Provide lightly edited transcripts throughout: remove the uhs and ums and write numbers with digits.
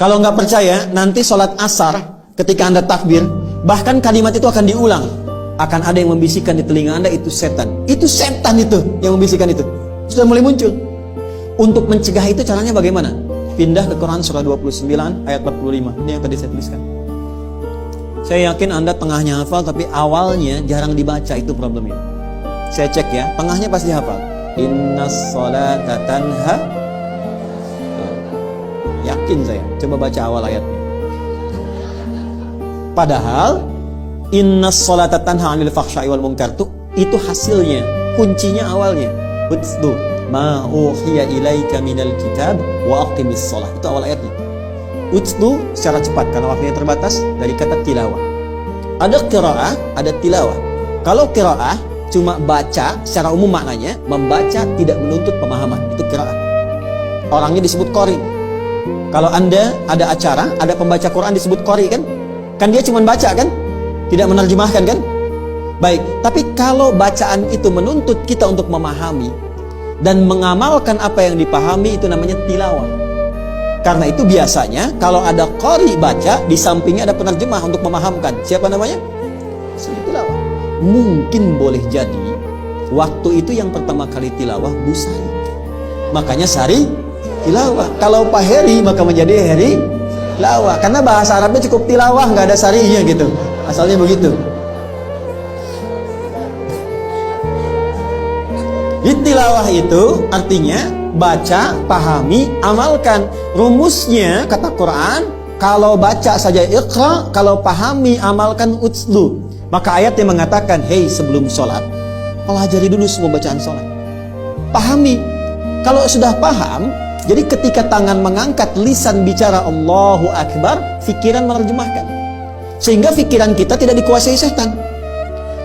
Kalau nggak percaya, nanti sholat asar ketika Anda takbir, bahkan kalimat itu akan diulang. Akan ada yang membisikkan di telinga Anda, itu setan. Itu setan itu yang membisikkan itu. Sudah mulai muncul. Untuk mencegah itu caranya bagaimana? Pindah ke Quran surah 29 ayat 45. Ini yang tadi saya tuliskan. Saya yakin Anda tengahnya hafal, tapi awalnya jarang dibaca, itu problemnya. Saya cek ya, tengahnya pasti hafal. Innas sholata tanha. Yakin saya. Coba baca awal ayatnya. Padahal innas sholata tanha 'anil fahsya'i wal munkar itu hasilnya, kuncinya awalnya. Utlu ma uhiya ilaika minal kitab wa aqimis shalah. Itu awal ayatnya. Utlu secara cepat karena waktunya terbatas, dari kata tilawah. Ada qiraah, ada tilawah. Kalau qiraah cuma baca, secara umum maknanya membaca tidak menuntut pemahaman, itu qiraah. Orangnya disebut qari. Kalau Anda ada acara, ada pembaca Quran disebut qari kan? Kan dia cuma baca kan? Tidak menerjemahkan kan? Baik, tapi kalau bacaan itu menuntut kita untuk memahami dan mengamalkan apa yang dipahami, itu namanya tilawah. Karena itu biasanya kalau ada qari baca, di sampingnya ada penerjemah untuk memahamkan. Siapa namanya? Tilawah. Mungkin boleh jadi waktu itu yang pertama kali tilawah Bu Sari. Makanya Sari tilawah. Kalau Pak Heri maka menjadi Heri tilawah. Karena bahasa Arabnya cukup tilawah, nggak ada sarinya gitu. Asalnya begitu. Tilawah itu artinya baca, pahami, amalkan. Rumusnya kata Quran, kalau baca saja iqra, kalau pahami, amalkan utslu. Maka ayat yang mengatakan, hei sebelum sholat, pelajari dulu semua bacaan sholat. Pahami. Kalau sudah paham, jadi ketika tangan mengangkat, lisan bicara Allahu Akbar, pikiran menerjemahkan. Sehingga pikiran kita tidak dikuasai setan.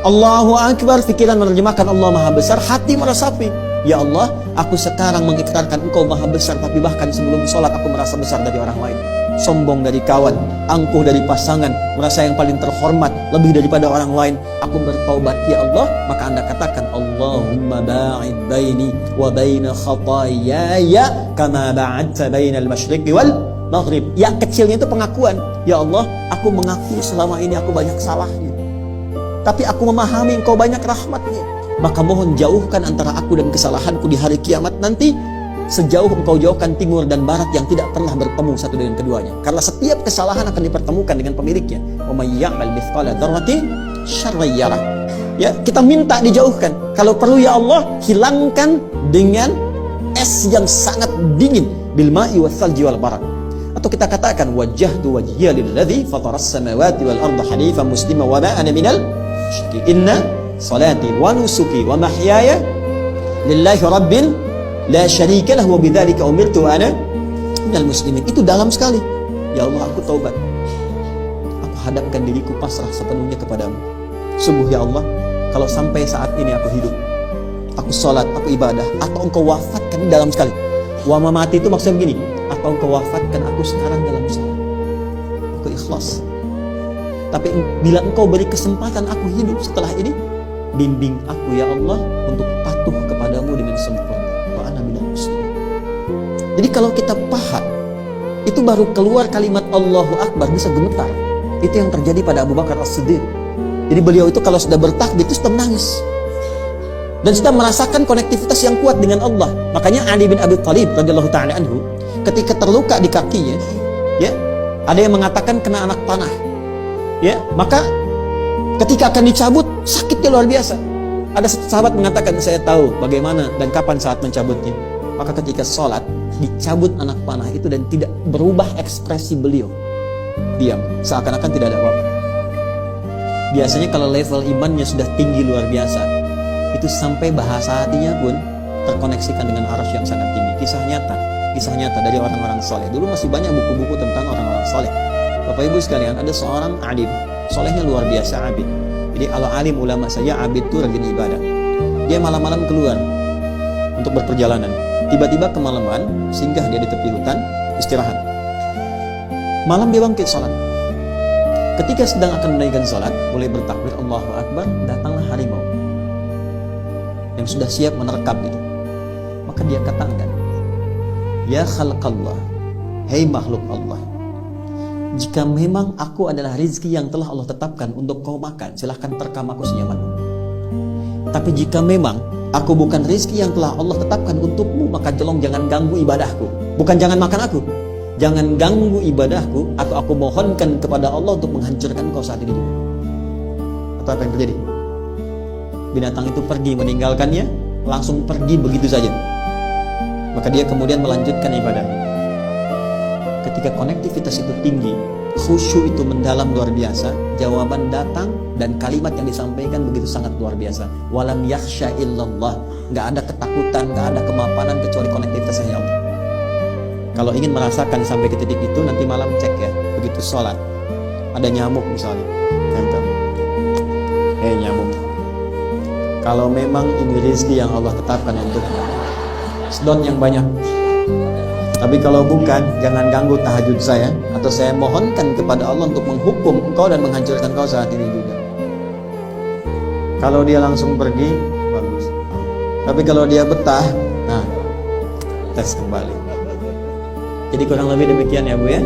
Allahu Akbar, pikiran menerjemahkan Allah Maha Besar, hati meresapi. Ya Allah, aku sekarang mengikrarkan Engkau Maha Besar, tapi bahkan sebelum sholat aku merasa besar dari orang lain. Sombong dari kawan, angkuh dari pasangan, merasa yang paling terhormat, lebih daripada orang lain. Aku bertaubat ya Allah. Maka Anda katakan, Allahumma ba'id baini wa baina khataayaya kama ba'adta bainal masyriqi wal maghrib. Ya kecilnya itu pengakuan. Ya Allah, aku mengaku selama ini aku banyak salahnya, tapi aku memahami Engkau banyak rahmatnya. Maka mohon jauhkan antara aku dan kesalahanku di hari kiamat nanti, sejauh Engkau jauhkan timur dan barat yang tidak pernah bertemu satu dengan keduanya. Karena setiap kesalahan akan dipertemukan dengan pemiliknya. Wa may ya'mal mithqala dzarratin syarran yarah. Ya, kita minta dijauhkan. Kalau perlu ya Allah, hilangkan dengan es yang sangat dingin, bil ma'i wal thalji wal barad. Atau kita katakan wajjahtu wajhiya lilladzi fataras samawati wal arda hanifan muslima wa ma ana minal musyrikin. Inna salati wa nusuki wa mahyaya lillahi rabbil la syarika lahu wa bidzalika umirtu wa ana minal muslimin. Itu dalam sekali. Ya Allah, aku taubat. Aku hadapkan diriku pasrah sepenuhnya kepadamu. Sungguh ya Allah, kalau sampai saat ini aku hidup, aku sholat, aku ibadah, atau Engkau wafatkan dalam sekali. Wa mamati itu maksudnya begini, atau Engkau wafatkan aku sekarang dalam sholat, aku ikhlas. Tapi bila Engkau beri kesempatan aku hidup setelah ini, bimbing aku ya Allah untuk patuh kepadamu dengan sempurna. Wa ana minal muslimin. Jadi kalau kita paham, itu baru keluar kalimat Allahu Akbar bisa gemetar. Itu yang terjadi pada Abu Bakar As-Siddiq. Jadi beliau itu kalau sudah bertakbir itu sudah menangis dan sudah merasakan konektivitas yang kuat dengan Allah. Makanya Ali bin Abi Thalib radhiyallahu taala anhu ketika terluka di kakinya, ya, ada yang mengatakan kena anak panah. Ya, maka ketika akan dicabut sakitnya luar biasa. Ada sahabat mengatakan, saya tahu bagaimana dan kapan saat mencabutnya. Maka ketika sholat dicabut anak panah itu dan tidak berubah ekspresi beliau, diam, seakan-akan tidak ada apa-apa. Biasanya kalau level imannya sudah tinggi luar biasa, itu sampai bahasa hatinya pun terkoneksikan dengan arasy yang sangat tinggi. Kisah nyata dari orang-orang soleh. Dulu masih banyak buku-buku tentang orang-orang soleh. Bapak Ibu sekalian, ada seorang alim, solehnya luar biasa, abid. Jadi kalau alim ulama saja, abid itu rajin ibadah. Dia malam-malam keluar untuk berperjalanan. Tiba-tiba kemalaman, singgah dia di tepi hutan, istirahat. Malam dia bangkit sholat. Ketika sedang akan menaikkan sholat, mulai bertakbir Allahu Akbar, datanglah harimau yang sudah siap menerkam itu. Maka dia katakan, ya khalqallah, hei makhluk Allah, jika memang aku adalah rezeki yang telah Allah tetapkan untuk kau makan, silahkan terkam aku senyamanmu. Tapi jika memang aku bukan rezeki yang telah Allah tetapkan untukmu, maka tolong jangan ganggu ibadahku. Bukan jangan makan aku, jangan ganggu ibadahku, atau aku mohonkan kepada Allah untuk menghancurkan kau saat ini juga. Atau apa yang terjadi? Binatang itu pergi meninggalkannya, langsung pergi begitu saja. Maka dia kemudian melanjutkan ibadahnya. Ketika konektivitas itu tinggi, khusyuk itu mendalam luar biasa, jawaban datang dan kalimat yang disampaikan begitu sangat luar biasa. Walam yakhsha illallah. Nggak ada ketakutan, nggak ada kemapanan kecuali konektivitas hanya Allah. Kalau ingin merasakan sampai ke titik itu, nanti malam cek ya, begitu sholat ada nyamuk misalnya, tempel. Nyamuk. Kalau memang ini rezeki yang Allah tetapkan untukmu, sedot yang banyak. Tapi kalau bukan, jangan ganggu tahajud saya, atau saya mohonkan kepada Allah untuk menghukum engkau dan menghancurkan kau saat ini juga. Kalau dia langsung pergi, bagus. Tapi kalau dia betah, nah, tes kembali. Jadi kurang lebih demikian ya Bu ya.